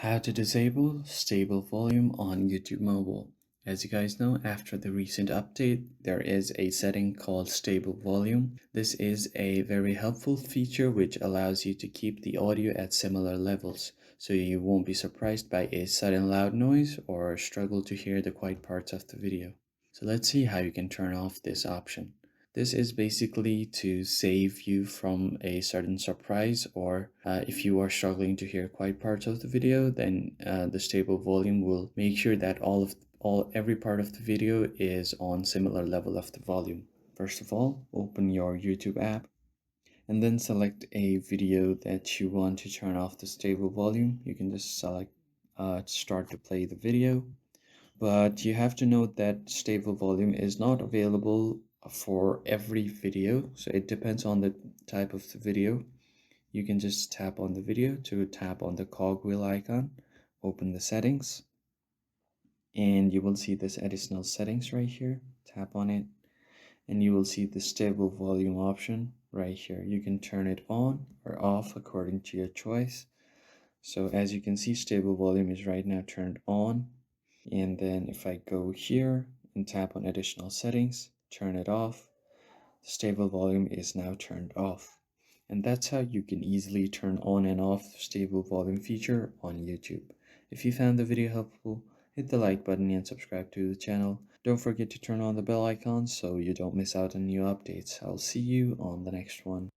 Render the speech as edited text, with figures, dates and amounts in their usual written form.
How to disable stable volume on YouTube mobile. As you guys know, after the recent update, there is a setting called stable volume. This is a very helpful feature which allows you to keep the audio at similar levels, so you won't be surprised by a sudden loud noise or struggle to hear the quiet parts of the video. So let's see how you can turn off this option. This is basically to save you from a sudden surprise, or if you are struggling to hear quiet parts of the video, then the stable volume will make sure that every part of the video is on similar level of the volume. First of all, open your YouTube app and then select a video that you want to turn off the stable volume. You can just select start to play the video. But you have to note that stable volume is not available for every video, so it depends on the type of the video. You can just tap on the video to tap on the cogwheel icon, open the settings, and you will see this additional settings right here. Tap on it, and you will see the stable volume option right here. You can turn it on or off according to your choice. So as you can see, stable volume is right now turned on. And then if I go here and tap on additional settings, turn it off, the stable volume is now turned off. And that's how you can easily turn on and off stable volume feature on YouTube. If you found the video helpful, hit the like button and subscribe to the channel. Don't forget to turn on the bell icon so you don't miss out on new updates. I'll see you on the next one.